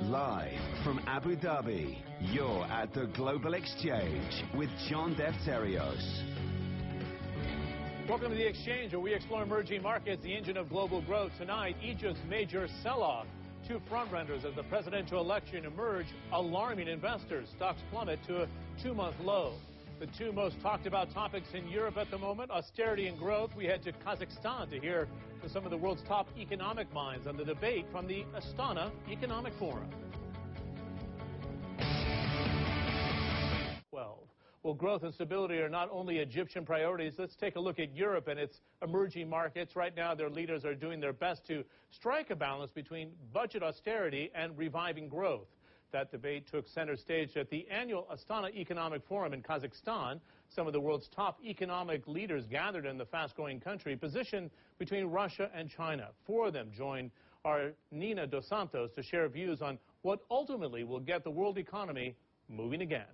Live from Abu Dhabi, you're at the Global Exchange with John Defterios. Welcome to the Exchange, where we explore emerging markets, the engine of global growth. Tonight, Egypt's major sell-off. Two frontrunners of the presidential election emerge, alarming investors. Stocks plummet to a two-month low. The two most talked about topics in Europe at the moment, austerity and growth. We head to Kazakhstan to hear from some of the world's top economic minds on the debate from the Astana Economic Forum. 12. Well, growth and stability are not only Egyptian priorities. Let's take a look at Europe and its emerging markets. Right now, their leaders are doing their best to strike a balance between budget austerity and reviving growth. That debate took center stage at the annual Astana Economic Forum in Kazakhstan. Some of the world's top economic leaders gathered in the fast-growing country, positioned between Russia and China. Four of them joined our Nina Dos Santos to share views on what ultimately will get the world economy moving again.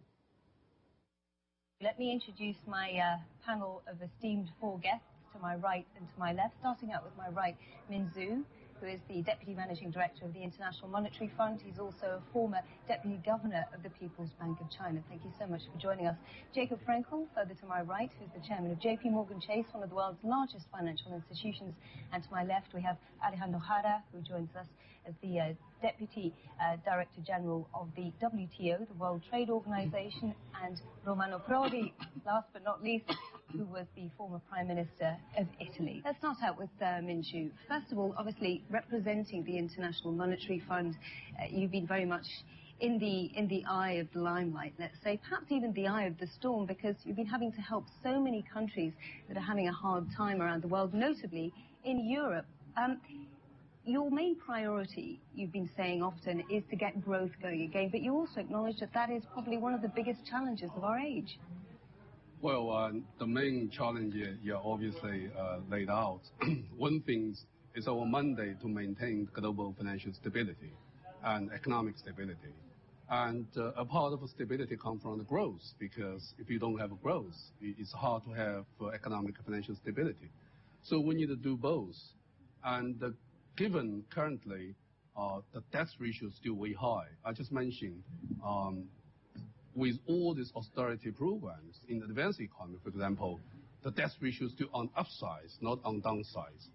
Let me introduce my panel of esteemed four guests to my right and to my left. Starting out with my right, Min Zhu, who is the Deputy Managing Director of the International Monetary Fund. He's also a former Deputy Governor of the People's Bank of China. Thank you so much for joining us. Jacob Frenkel, further to my right, who's the Chairman of JP Morgan Chase, one of the world's largest financial institutions. And to my left, we have Alejandro Jara, who joins us as the Deputy Director General of the WTO, the World Trade Organization, and Romano Prodi, last but not least, who was the former Prime Minister of Italy. Let's start out with Min Zhu. First of all, obviously, representing the International Monetary Fund, you've been very much in the eye of the limelight, let's say, perhaps even the eye of the storm, because you've been having to help so many countries that are having a hard time around the world, notably in Europe. Your main priority, you've been saying often, is to get growth going again, but you also acknowledge that that is probably one of the biggest challenges of our age. Well, the main challenge you obviously laid out. One thing is our mandate to maintain global financial stability and economic stability. And a part of stability comes from the growth, because if you don't have growth, it's hard to have economic and financial stability. So we need to do both. And given currently the debt ratio is still way high, I just mentioned, with all these austerity programs in the advanced economy, for example, the debt ratio is still on upside, not on downside.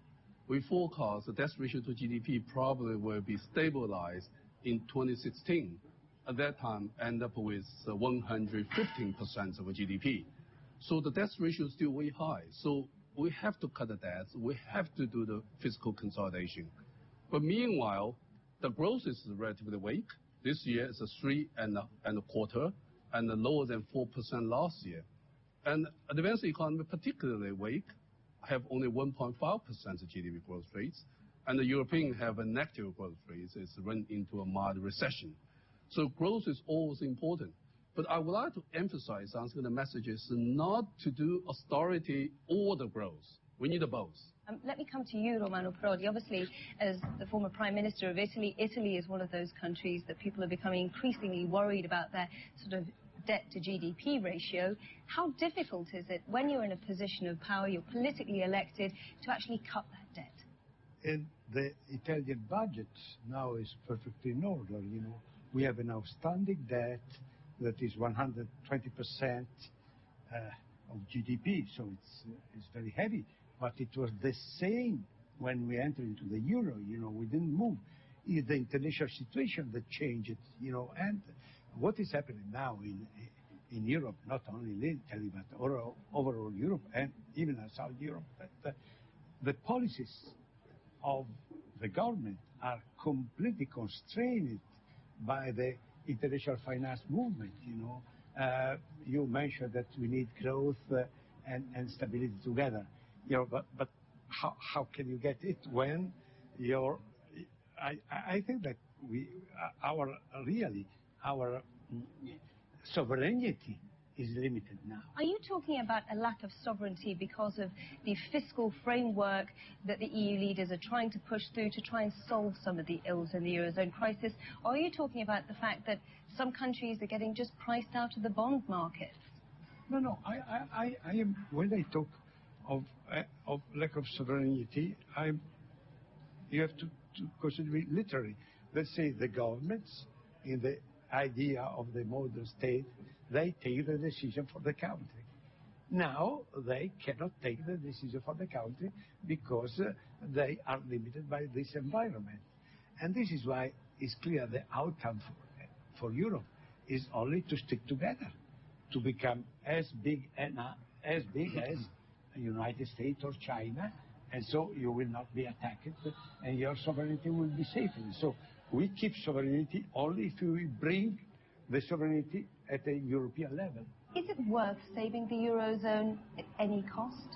We forecast the debt ratio to GDP probably will be stabilized in 2016. At that time, end up with 115% of GDP. So the debt ratio is still way high. So we have to cut the debt. We have to do the fiscal consolidation. But meanwhile, the growth is relatively weak. This year is a 3.25%, and lower than 4% last year. And advanced economy, particularly weak, have only 1.5% GDP growth rates, and the European have a negative growth rate. It's run into a mild recession. So growth is always important. But I would like to emphasize, answering the message is not to do austerity or the growth. We need both. Let me come to you, Romano Prodi. Obviously, as the former Prime Minister of Italy, Italy is one of those countries that people are becoming increasingly worried about their sort of debt to GDP ratio. How difficult is it when you're in a position of power, you're politically elected, to actually cut that debt? And the Italian budget now is perfectly in order. You know, we have an outstanding debt that is 120% of GDP, so it's very heavy. But it was the same when we entered into the euro. You know, we didn't move. It's the international situation that changed it. You know, and what is happening now in Europe, not only in Italy but overall Europe and even in South Europe, that the policies of the government are completely constrained by the international finance movement. You know, you mentioned that we need growth and stability together. You know, but how can you get it when you're? I think that our sovereignty is limited now. Are you talking about a lack of sovereignty because of the fiscal framework that the EU leaders are trying to push through to try and solve some of the ills in the Eurozone crisis? Or are you talking about the fact that some countries are getting just priced out of the bond market? No, I am, when I talk of lack of sovereignty, you have consider it literally. Let's say the governments, in the idea of the modern state, they take the decision for the country. Now they cannot take the decision for the country because they are limited by this environment. And this is why it's clear the outcome for Europe is only to stick together, to become as big as the United States or China, and so you will not be attacked and your sovereignty will be safe. So we keep sovereignty only if we bring the sovereignty at a European level. Is it worth saving the Eurozone at any cost?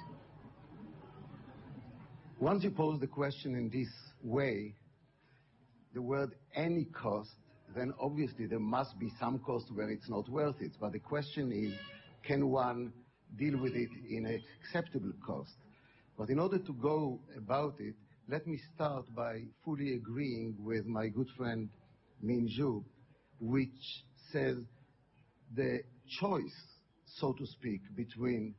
Once you pose the question in this way, the word any cost, then obviously there must be some cost where it's not worth it. But the question is, can one deal with it in an acceptable cost? But in order to go about it, let me start by fully agreeing with my good friend Min Zhu, which says the choice, so to speak, between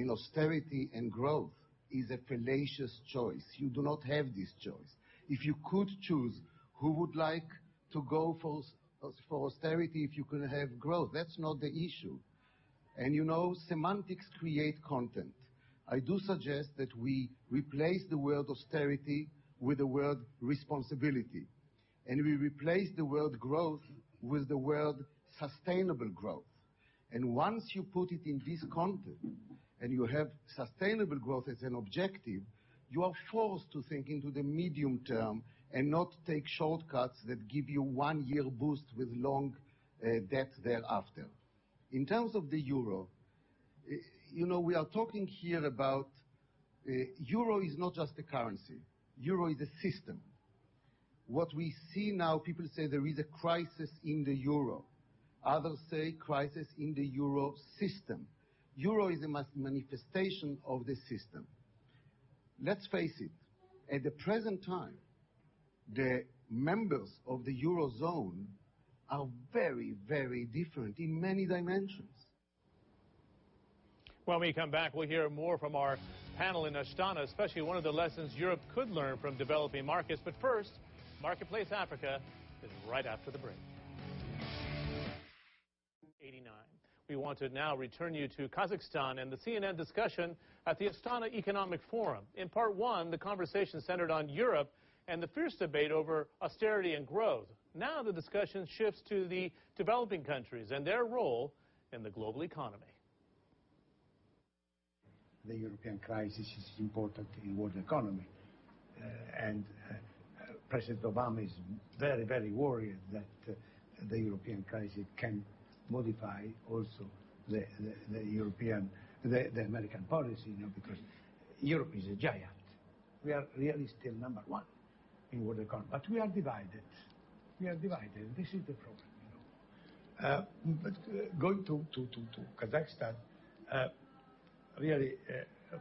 austerity and growth is a fallacious choice. You do not have this choice. If you could choose, who would like to go for austerity if you can have growth? That's not the issue. And you know, semantics create content. I do suggest that we replace the word austerity with the word responsibility. And we replace the word growth with the word sustainable growth. And once you put it in this content, and you have sustainable growth as an objective, you are forced to think into the medium term and not take shortcuts that give you 1 year boost with long debt thereafter. In terms of the euro, you know, we are talking here about euro is not just a currency. Euro is a system. What we see now, people say there is a crisis in the euro. Others say crisis in the euro system. Euro is a manifestation of the system. Let's face it, at the present time, the members of the Eurozone are very, very different in many dimensions. When we come back, we'll hear more from our panel in Astana, especially one of the lessons Europe could learn from developing markets. But first, Marketplace Africa is right after the break. 89. We want to now return you to Kazakhstan and the CNN discussion at the Astana Economic Forum. In part one, the conversation centered on Europe and the fierce debate over austerity and growth. Now the discussion shifts to the developing countries and their role in the global economy. The European crisis is important in world economy, and President Obama is very, very worried that the European crisis can modify also the American policy, you know, because Europe is a giant. We are really still number one in world economy, but we are divided. We are divided. This is the problem, you know. But going to Kazakhstan, really,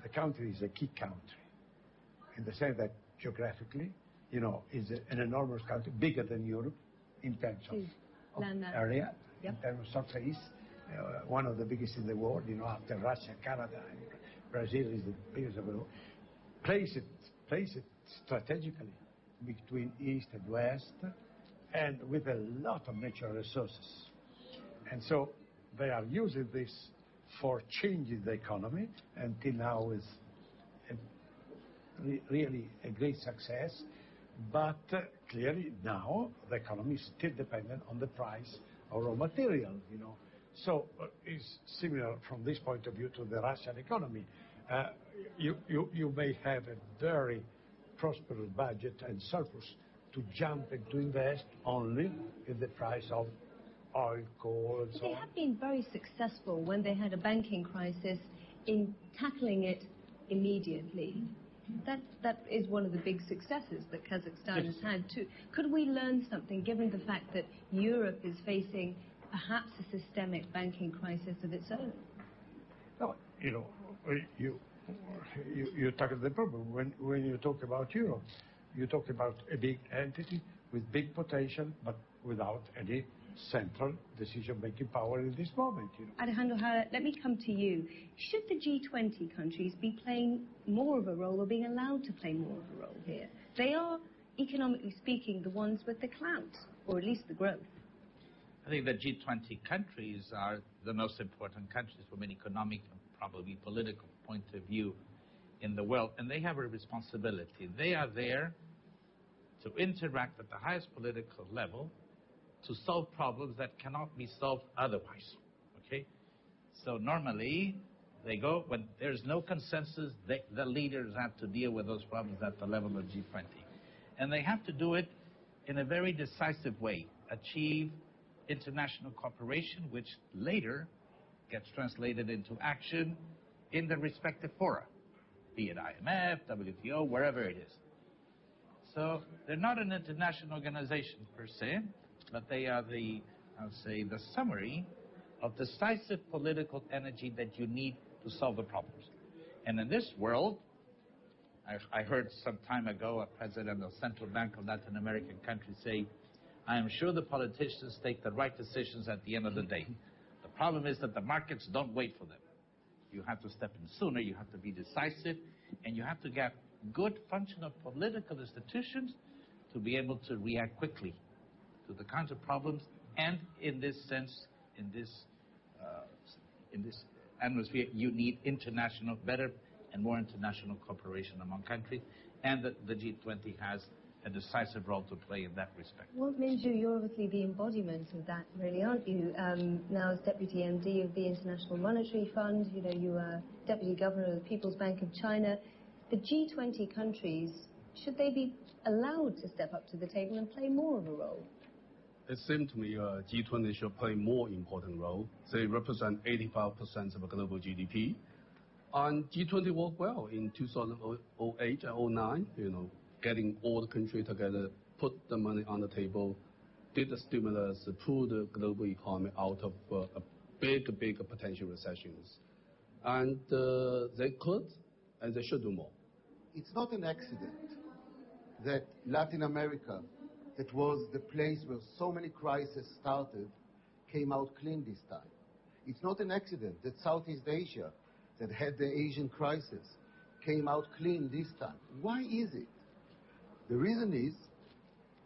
the country is a key country in the sense that geographically, you know, is an enormous country, bigger than Europe in terms of area, yep, in terms of surface, one of the biggest in the world, you know, after Russia, Canada, and Brazil is the biggest of the world. Place it strategically between East and West, and with a lot of natural resources. And so they are using this for changing the economy, until now is really a great success. But clearly now the economy is still dependent on the price of raw material, you know. So it's similar from this point of view to the Russian economy. You may have a very prosperous budget and surplus to jump and to invest only in the price of oil, coal, and so on. They have been very successful when they had a banking crisis in tackling it immediately. That is one of the big successes that Kazakhstan has had too. Could we learn something, given the fact that Europe is facing perhaps a systemic banking crisis of its own? No, you know, you tackle the problem. When you talk about Europe, you talk about a big entity with big potential, but without any central decision-making power in this moment. You know. Alejandro, let me come to you. Should the G20 countries be playing more of a role or being allowed to play more of a role here? They are, economically speaking, the ones with the clout, or at least the growth. I think the G20 countries are the most important countries from an economic and probably political point of view in the world, and they have a responsibility. They are there to interact at the highest political level to solve problems that cannot be solved otherwise. Okay? So normally, they go, when there's no consensus, the leaders have to deal with those problems at the level of G20. And they have to do it in a very decisive way, achieve international cooperation, which later gets translated into action in the respective fora, be it IMF, WTO, wherever it is. So they're not an international organization per se, but they are the, I'll say, the summary of decisive political energy that you need to solve the problems. And in this world, I heard some time ago a president of Central Bank of Latin American country say, I am sure the politicians take the right decisions at the end of the day. The problem is that the markets don't wait for them. You have to step in sooner, you have to be decisive, and you have to get good functional political institutions to be able to react quickly to the kinds of problems. And in this sense, in this atmosphere, you need international, better and more international cooperation among countries, and the G20 has a decisive role to play in that respect. Well, Minju, you're obviously the embodiment of that, really, aren't you? Now as Deputy MD of the International Monetary Fund, you know, you are Deputy Governor of the People's Bank of China. The G20 countries, should they be allowed to step up to the table and play more of a role? It seems to me G20 should play more important role. They represent 85% of global GDP. And G20 worked well in 2008 and 2009, you know, getting all the countries together, put the money on the table, did the stimulus, pull the global economy out of a big potential recessions. And they could, and they should do more. It's not an accident that Latin America, that was the place where so many crises started, came out clean this time. It's not an accident that Southeast Asia, that had the Asian crisis, came out clean this time. Why is it? The reason is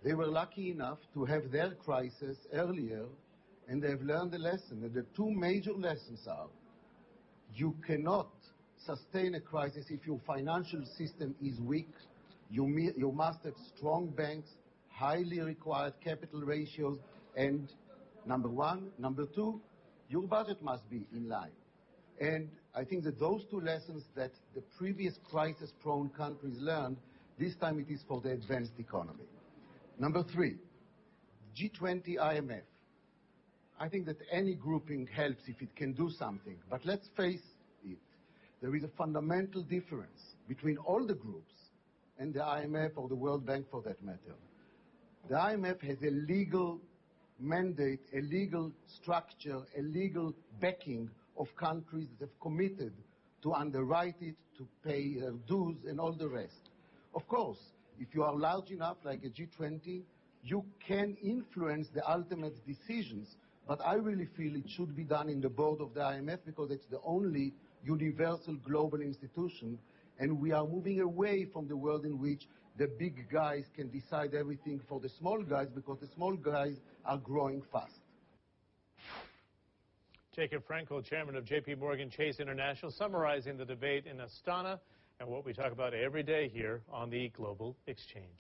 they were lucky enough to have their crisis earlier, and they've learned a lesson. And the two major lessons are, you cannot sustain a crisis if your financial system is weak. You must have strong banks, highly required capital ratios, and number one. Number two, your budget must be in line. And I think that those two lessons that the previous crisis-prone countries learned, this time it is for the advanced economy. Number three, G20 IMF. I think that any grouping helps if it can do something. But let's face it, there is a fundamental difference between all the groups and the IMF or the World Bank for that matter. The IMF has a legal mandate, a legal structure, a legal backing of countries that have committed to underwrite it, to pay dues and all the rest. Of course, if you are large enough like a G20, you can influence the ultimate decisions, but I really feel it should be done in the board of the IMF because it's the only universal global institution, and we are moving away from the world in which the big guys can decide everything for the small guys because the small guys are growing fast. Jacob Frankel, chairman of J.P. Morgan Chase International, summarizing the debate in Astana and what we talk about every day here on the Global Exchange.